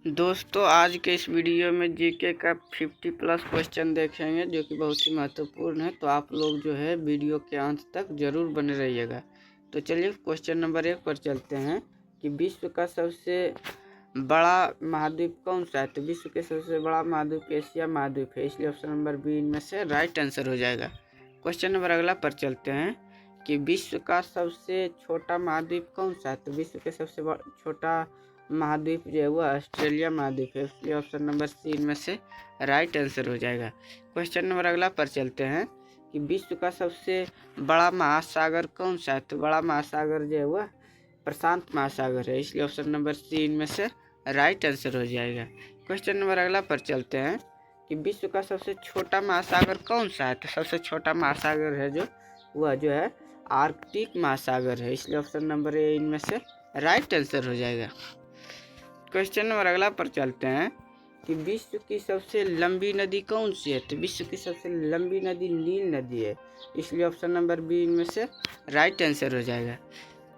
दोस्तों, आज के इस वीडियो में जीके का 50+ क्वेश्चन देखेंगे जो कि बहुत ही महत्वपूर्ण है। तो आप लोग जो है वीडियो के अंत तक जरूर बने रहिएगा। तो चलिए क्वेश्चन नंबर 1 पर चलते हैं कि विश्व का सबसे बड़ा महाद्वीप कौन सा है। तो विश्व के सबसे बड़ा महाद्वीप एशिया महाद्वीप है, इसलिए ऑप्शन नंबर बी इनमें से राइट आंसर हो जाएगा। क्वेश्चन नंबर अगला पर चलते हैं कि विश्व का सबसे छोटा महाद्वीप कौन सा है। तो विश्व के सबसे छोटा महाद्वीप जो है वो ऑस्ट्रेलिया महाद्वीप है, इसलिए ऑप्शन नंबर सी इनमें से राइट आंसर हो जाएगा। क्वेश्चन नंबर अगला पर चलते हैं कि विश्व का सबसे बड़ा महासागर कौन सा है। तो बड़ा महासागर जो है वह प्रशांत महासागर है, इसलिए ऑप्शन नंबर सी इनमें से राइट आंसर हो जाएगा। क्वेश्चन नंबर अगला पर चलते हैं कि विश्व का सबसे छोटा महासागर कौन सा है। तो सबसे छोटा महासागर है जो वह जो है आर्कटिक महासागर है, इसलिए ऑप्शन नंबर ए इनमें से राइट आंसर हो जाएगा। क्वेश्चन नंबर अगला पर चलते हैं कि विश्व की सबसे लंबी नदी कौन सी है। तो विश्व की सबसे लंबी नदी नील नदी है, इसलिए ऑप्शन नंबर बी इनमें से राइट आंसर हो जाएगा।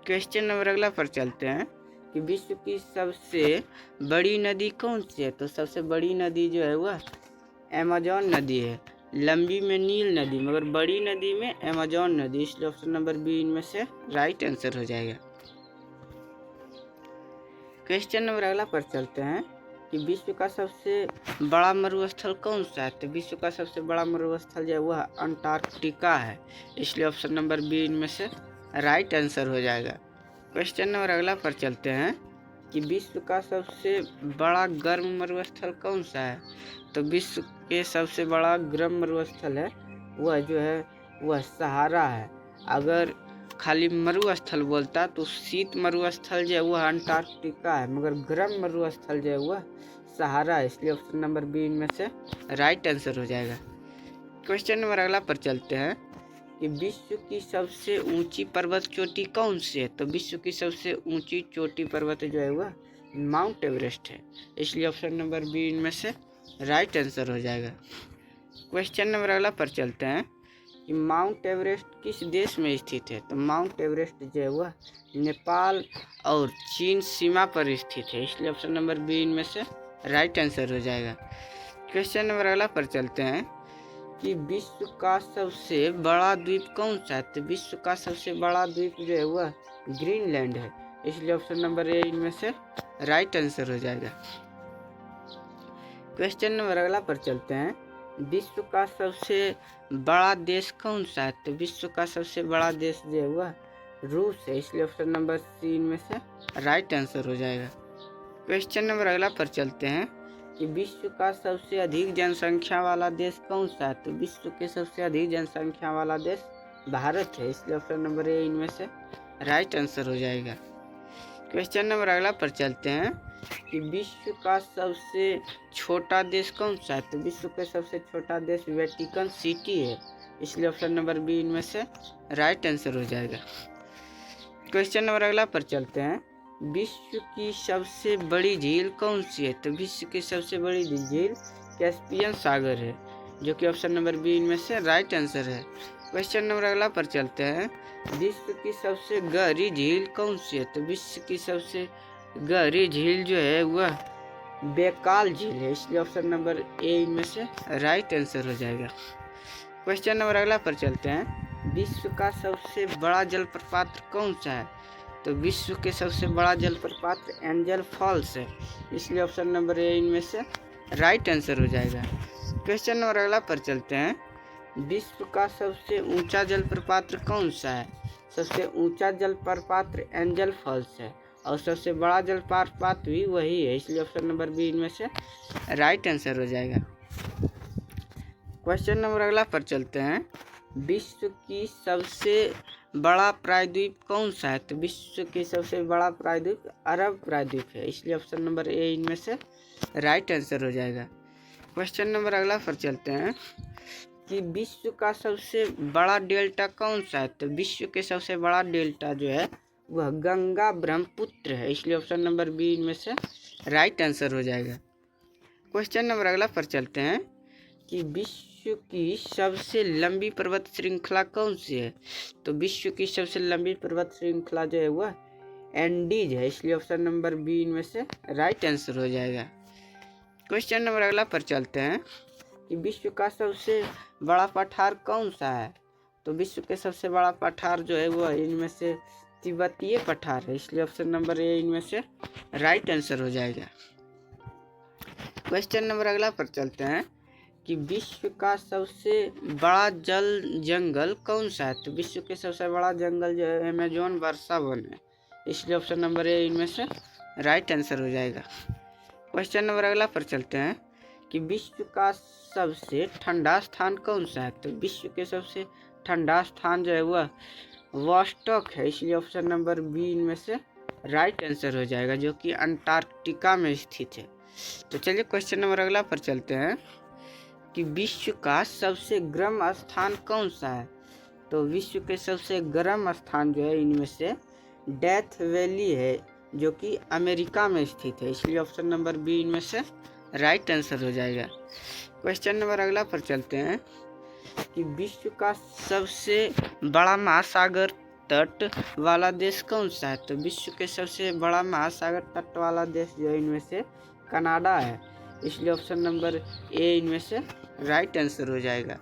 क्वेश्चन नंबर अगला पर चलते हैं कि विश्व की सबसे बड़ी नदी कौन सी है। तो सबसे बड़ी नदी जो है वह अमेजॉन नदी है, लंबी में नील नदी मगर बड़ी नदी में अमेजॉन नदी, इसलिए ऑप्शन नंबर बी इनमें से राइट आंसर हो जाएगा। क्वेश्चन नंबर अगला पर चलते हैं कि विश्व का सबसे बड़ा मरुस्थल कौन सा है। तो विश्व का सबसे बड़ा मरुस्थल जो है वह अंटार्कटिका है, इसलिए ऑप्शन नंबर बी इनमें से राइट आंसर हो जाएगा। क्वेश्चन नंबर अगला पर चलते हैं कि विश्व का सबसे बड़ा गर्म मरुस्थल कौन सा है। तो विश्व के सबसे बड़ा गर्म मरुस्थल है वह जो है वह सहारा है। अगर खाली मरुस्थल बोलता तो शीत मरुस्थल जो है वह अंटार्कटिका है, मगर गर्म मरुस्थल जो है वह सहारा है, इसलिए ऑप्शन नंबर बी इनमें से राइट आंसर हो जाएगा। क्वेश्चन नंबर अगला पर चलते हैं कि विश्व की सबसे ऊंची पर्वत चोटी कौन सी है। तो विश्व की सबसे ऊंची चोटी पर्वत जो है वह माउंट एवरेस्ट है, इसलिए ऑप्शन नंबर बी इनमें से राइट आंसर हो जाएगा। क्वेश्चन नंबर अगला पर चलते हैं कि माउंट एवरेस्ट किस देश में स्थित है। तो माउंट एवरेस्ट जो है वह नेपाल और चीन सीमा पर स्थित है, इसलिए ऑप्शन नंबर बी इनमें से राइट आंसर हो जाएगा। क्वेश्चन नंबर अगला पर चलते हैं कि विश्व का सबसे बड़ा द्वीप कौन सा है। तो विश्व का सबसे बड़ा द्वीप जो है वह ग्रीनलैंड है, इसलिए ऑप्शन नंबर ए इनमें से राइट आंसर हो जाएगा। क्वेश्चन नंबर अगला पर चलते हैं विश्व का सबसे बड़ा देश कौन सा है। तो विश्व का सबसे बड़ा देश जो है वह रूस है, इसलिए ऑप्शन नंबर सी इनमें से राइट आंसर हो जाएगा। क्वेश्चन नंबर अगला पर चलते हैं कि विश्व का सबसे अधिक जनसंख्या वाला देश कौन सा है। तो विश्व के सबसे अधिक जनसंख्या वाला देश भारत है, इसलिए ऑप्शन नंबर ए इनमें से राइट आंसर हो जाएगा। क्वेश्चन नंबर अगला पर चलते हैं कि विश्व का सबसे छोटा देश कौन सा है। तो विश्व के सबसे छोटा देश वेटिकन सिटी है, इसलिए ऑप्शन नंबर बी इनमें से राइट आंसर हो जाएगा। क्वेश्चन नंबर अगला पर चलते हैं विश्व की सबसे बड़ी झील कौन सी है। तो विश्व की सबसे बड़ी झील कैस्पियन सागर है, जो कि ऑप्शन नंबर बी इनमें से राइट आंसर है। क्वेश्चन नंबर अगला पर चलते हैं विश्व की सबसे गहरी झील कौन सी है। तो विश्व की सबसे गहरी झील जो है वह बेकाल झील है, इसलिए ऑप्शन नंबर ए इनमें से राइट आंसर हो जाएगा। क्वेश्चन नंबर अगला पर चलते हैं विश्व का सबसे बड़ा जलप्रपात कौन सा है। तो विश्व के सबसे बड़ा जलप्रपात एंजल फॉल्स है, इसलिए ऑप्शन नंबर ए इनमें से राइट आंसर हो जाएगा। क्वेश्चन नंबर अगला पर चलते हैं विश्व का सबसे ऊंचा जलप्रपात कौन सा है। सबसे ऊंचा जलप्रपात एंजल फॉल्स है और सबसे बड़ा जलप्रपात भी वही है, इसलिए ऑप्शन नंबर बी इनमें से राइट आंसर हो जाएगा। क्वेश्चन नंबर अगला पर चलते हैं विश्व की सबसे बड़ा प्रायद्वीप कौन सा है। तो विश्व की सबसे बड़ा प्रायद्वीप अरब प्रायद्वीप है, इसलिए ऑप्शन नंबर ए इनमें से राइट आंसर हो जाएगा। क्वेश्चन नंबर अगला पर चलते हैं कि विश्व का सबसे बड़ा डेल्टा कौन सा है। तो विश्व के सबसे बड़ा डेल्टा जो है वह गंगा ब्रह्मपुत्र है, इसलिए ऑप्शन नंबर बी इनमें से राइट आंसर हो जाएगा। क्वेश्चन नंबर अगला पर चलते हैं कि विश्व की सबसे लंबी पर्वत श्रृंखला कौन सी है। तो विश्व की सबसे लंबी पर्वत श्रृंखला जो है वह एंडीज है, इसलिए ऑप्शन नंबर बी इनमें से राइट आंसर हो जाएगा। क्वेश्चन नंबर अगला पर चलते हैं कि विश्व का सबसे बड़ा पठार कौन सा है। तो विश्व के सबसे बड़ा पठार जो है वो इनमें से तिब्बतीय पठार है, इसलिए ऑप्शन नंबर ए इनमें से राइट आंसर हो जाएगा। क्वेश्चन नंबर अगला पर चलते हैं कि विश्व का सबसे बड़ा जल जंगल कौन सा है। तो विश्व के सबसे बड़ा जंगल जो है अमेजोन वर्षा वन है, इसलिए ऑप्शन नंबर ए इनमें से राइट आंसर हो जाएगा। क्वेश्चन नंबर अगला पर चलते हैं कि विश्व का सबसे ठंडा स्थान कौन सा है। तो विश्व के सबसे ठंडा स्थान जो है वह वॉस्टॉक है, इसलिए ऑप्शन नंबर बी इनमें से राइट आंसर हो जाएगा, जो कि अंटार्कटिका में स्थित है। तो चलिए क्वेश्चन नंबर अगला पर चलते हैं कि विश्व का सबसे गर्म स्थान कौन सा है। तो विश्व के सबसे गर्म स्थान जो है इनमें से डेथ वैली है, जो कि अमेरिका में स्थित है, इसलिए ऑप्शन नंबर बी इनमें से राइट आंसर हो जाएगा। क्वेश्चन नंबर अगला पर चलते हैं कि विश्व का सबसे बड़ा महासागर तट वाला देश कौन सा है। तो विश्व के सबसे बड़ा महासागर तट वाला देश जो है इनमें से कनाडा है, इसलिए ऑप्शन नंबर ए इनमें से राइट आंसर हो जाएगा।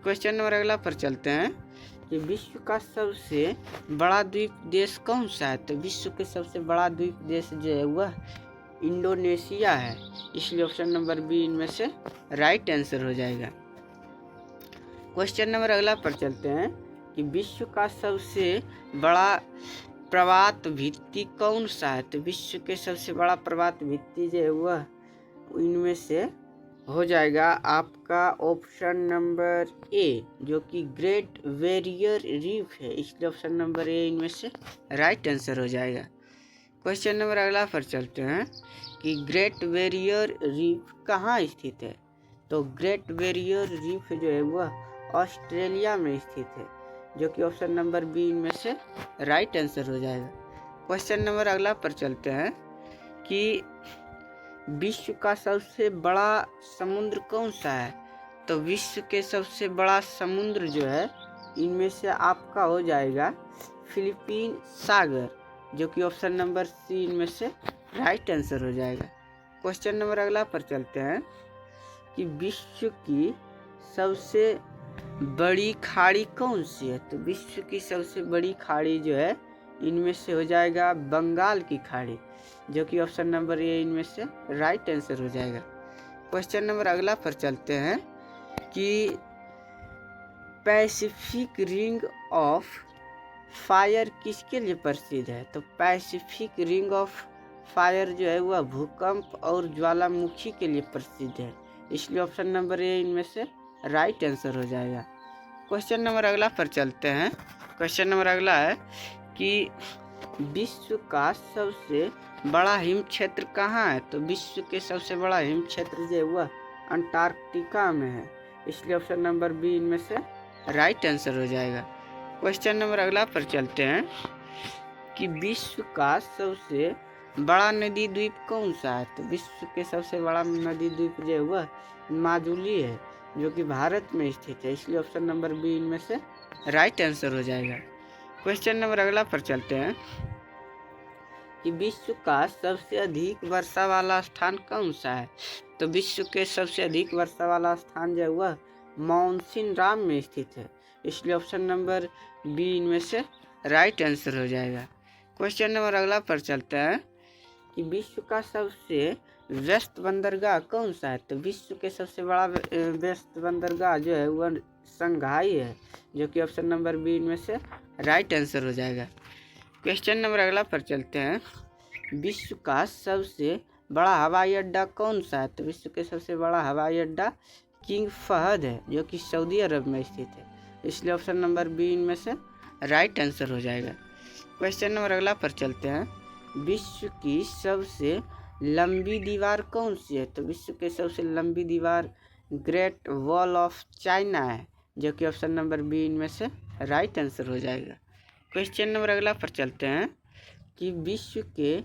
क्वेश्चन नंबर अगला पर चलते हैं कि विश्व का सबसे बड़ा द्वीप देश कौन सा है। तो विश्व के सबसे बड़ा द्वीप देश जो है वह इंडोनेशिया है, इसलिए ऑप्शन नंबर बी इनमें से राइट आंसर हो जाएगा। क्वेश्चन नंबर अगला पर चलते हैं कि विश्व का सबसे बड़ा प्रवात भित्ति कौन सा है। तो विश्व के सबसे बड़ा प्रवात भित्ति जो है वह इनमें से हो जाएगा आपका ऑप्शन नंबर ए, जो कि ग्रेट बैरियर रीफ है, इसलिए ऑप्शन नंबर ए इनमें से राइट आंसर हो जाएगा। क्वेश्चन नंबर अगला पर चलते हैं कि ग्रेट बैरियर रीफ कहाँ स्थित है। तो ग्रेट बैरियर रीफ जो है वह ऑस्ट्रेलिया में स्थित है, जो कि ऑप्शन नंबर बी इनमें से राइट आंसर हो जाएगा। क्वेश्चन नंबर अगला पर चलते हैं कि विश्व का सबसे बड़ा समुद्र कौन सा है। तो विश्व के सबसे बड़ा समुद्र जो है इनमें से आपका हो जाएगा फिलीपीन सागर, जो कि ऑप्शन नंबर सी इनमें से राइट आंसर हो जाएगा। क्वेश्चन नंबर अगला पर चलते हैं कि विश्व की सबसे बड़ी खाड़ी कौन सी है। तो विश्व की सबसे बड़ी खाड़ी जो है इनमें से हो जाएगा बंगाल की खाड़ी, जो कि ऑप्शन नंबर ए इनमें से राइट आंसर हो जाएगा। क्वेश्चन नंबर अगला पर चलते हैं कि पैसिफिक रिंग ऑफ फायर किसके लिए प्रसिद्ध है। तो पैसिफिक रिंग ऑफ फायर जो है वह भूकंप और ज्वालामुखी के लिए प्रसिद्ध है, इसलिए ऑप्शन नंबर ए इनमें से राइट आंसर हो जाएगा। क्वेश्चन नंबर अगला पर चलते हैं। क्वेश्चन नंबर अगला है कि विश्व का सबसे बड़ा हिम क्षेत्र कहाँ है। तो विश्व के सबसे बड़ा हिम क्षेत्र जो है वह अंटार्कटिका में है, इसलिए ऑप्शन नंबर बी इनमें से राइट आंसर हो जाएगा। क्वेश्चन नंबर अगला पर चलते हैं कि विश्व का सबसे बड़ा नदी द्वीप कौन सा है। तो विश्व के सबसे बड़ा नदी द्वीप जो है वह माजुली है, जो कि भारत में स्थित है, इसलिए ऑप्शन नंबर बी इनमें से राइट आंसर हो जाएगा। क्वेश्चन नंबर अगला पर चलते हैं कि विश्व का सबसे अधिक वर्षा वाला स्थान कौन सा है। तो विश्व के सबसे अधिक वर्षा वाला स्थान जो है वह मानसिन राम में स्थित है, इसलिए ऑप्शन नंबर बी इनमें से राइट आंसर हो जाएगा। क्वेश्चन नंबर अगला पर चलते हैं कि विश्व का सबसे व्यस्त बंदरगाह कौन सा है। तो विश्व के सबसे बड़ा व्यस्त बंदरगाह जो है वह संघाई है, जो कि ऑप्शन नंबर बी इनमें से राइट आंसर हो जाएगा। क्वेश्चन नंबर अगला पर चलते हैं विश्व का सबसे बड़ा हवाई अड्डा कौन सा है। तो विश्व के सबसे बड़ा हवाई अड्डा किंग फहद है, जो कि सऊदी अरब में स्थित है, इसलिए ऑप्शन नंबर बी इनमें से राइट आंसर हो जाएगा। क्वेश्चन नंबर अगला पर चलते हैं विश्व की सबसे लंबी दीवार कौन सी है। तो विश्व की सबसे लंबी दीवार ग्रेट वॉल ऑफ चाइना है, जो कि ऑप्शन नंबर बी इनमें से राइट आंसर हो जाएगा। क्वेश्चन नंबर अगला पर चलते हैं कि विश्व के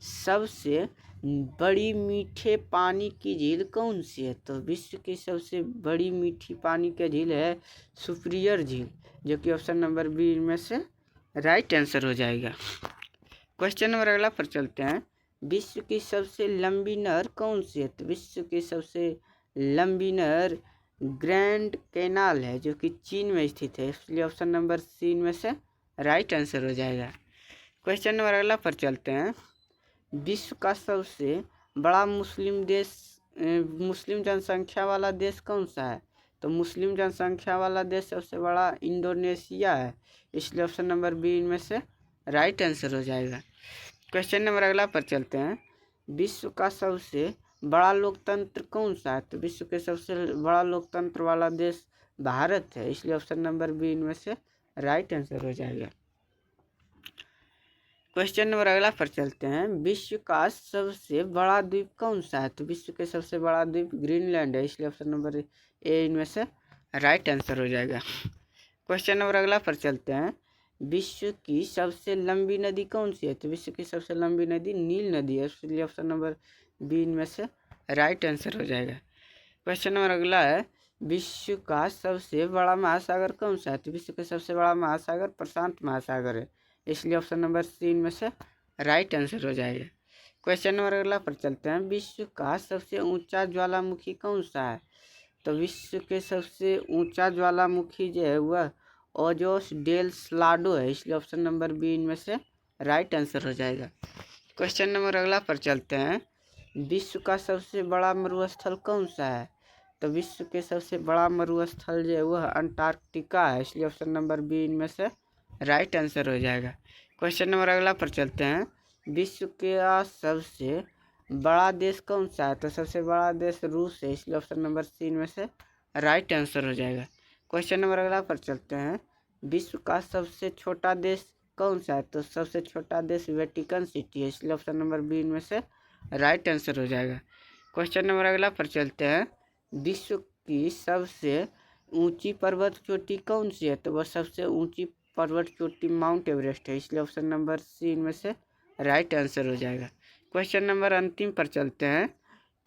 सबसे बड़ी मीठे पानी की झील कौन सी है। तो विश्व की सबसे बड़ी मीठी पानी की झील है सुपीरियर झील, जो कि ऑप्शन नंबर बी में से राइट आंसर हो जाएगा। क्वेश्चन नंबर अगला पर चलते हैं। विश्व की सबसे लंबी नहर कौन सी है? तो विश्व की सबसे लंबी नहर ग्रैंड कैनाल है, जो कि चीन में स्थित है, इसलिए ऑप्शन नंबर सी में से राइट आंसर हो जाएगा। क्वेश्चन नंबर अगला पर चलते हैं। विश्व का सबसे बड़ा मुस्लिम जनसंख्या वाला देश कौन सा है? तो मुस्लिम जनसंख्या वाला देश सबसे बड़ा इंडोनेशिया है, इसलिए ऑप्शन नंबर बी में से राइट आंसर हो जाएगा। क्वेश्चन नंबर अगला पर चलते हैं। विश्व का सबसे बड़ा लोकतंत्र कौन सा है? तो विश्व के सबसे बड़ा लोकतंत्र वाला देश भारत है, इसलिए ऑप्शन नंबर बी में से राइट आंसर हो जाएगा। क्वेश्चन नंबर अगला पर चलते हैं। विश्व का सबसे बड़ा द्वीप कौन सा है? तो विश्व के सबसे बड़ा द्वीप ग्रीनलैंड है, इसलिए ऑप्शन नंबर ए इनमें से राइट आंसर हो जाएगा। क्वेश्चन नंबर अगला पर चलते हैं। विश्व की सबसे लंबी नदी कौन सी है? तो विश्व की सबसे लंबी नदी नील नदी है, इसलिए ऑप्शन नंबर बी इनमें से राइट आंसर हो जाएगा। क्वेश्चन नंबर अगला है। विश्व का सबसे बड़ा महासागर कौन सा है? तो विश्व का सबसे बड़ा महासागर प्रशांत महासागर है, इसलिए ऑप्शन नंबर सी में से राइट आंसर हो जाएगा। क्वेश्चन नंबर अगला पर चलते हैं। विश्व का सबसे ऊंचा ज्वालामुखी कौन सा है? तो विश्व के सबसे ऊंचा ज्वालामुखी जो है वह ओजोस डेल स्लाडो है, इसलिए ऑप्शन नंबर बी इनमें से राइट आंसर हो जाएगा। क्वेश्चन नंबर अगला पर चलते हैं। विश्व का सबसे बड़ा मरुस्थल कौन सा है? तो विश्व के सबसे बड़ा मरुस्थल जो है वह अंटार्कटिका है, इसलिए ऑप्शन नंबर बी इनमें से राइट आंसर हो जाएगा। क्वेश्चन नंबर अगला पर चलते हैं। विश्व का सबसे बड़ा देश कौन सा है? तो सबसे बड़ा देश रूस है, इसलिए ऑप्शन नंबर सी में से राइट आंसर हो जाएगा। क्वेश्चन नंबर अगला पर चलते हैं। विश्व का सबसे छोटा देश कौन सा है? तो सबसे छोटा देश वेटिकन सिटी है, इसलिए ऑप्शन नंबर बी में से राइट आंसर हो जाएगा। क्वेश्चन नंबर अगला पर चलते हैं। विश्व की सबसे ऊंची पर्वत चोटी कौन सी है? तो वह सबसे ऊंची पर्वत चोटी माउंट एवरेस्ट है, इसलिए ऑप्शन नंबर सी में से राइट आंसर हो जाएगा। क्वेश्चन नंबर अंतिम पर चलते हैं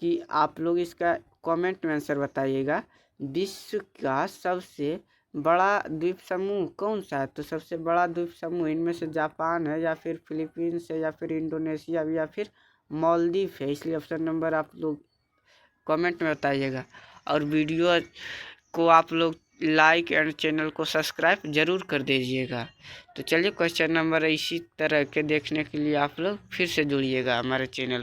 कि आप लोग इसका कमेंट में आंसर बताइएगा। विश्व का सबसे बड़ा द्वीप समूह कौन सा है? तो सबसे बड़ा द्वीप समूह इनमें से जापान है, या फिर फिलीपींस है, या फिर इंडोनेशिया, या फिर मालदीव है, इसलिए ऑप्शन नंबर आप लोग कमेंट में बताइएगा। और वीडियो को आप लोग लाइक एंड चैनल को सब्सक्राइब जरूर कर दीजिएगा। तो चलिए क्वेश्चन नंबर इसी तरह के देखने के लिए आप लोग फिर से जुड़िएगा हमारे चैनल।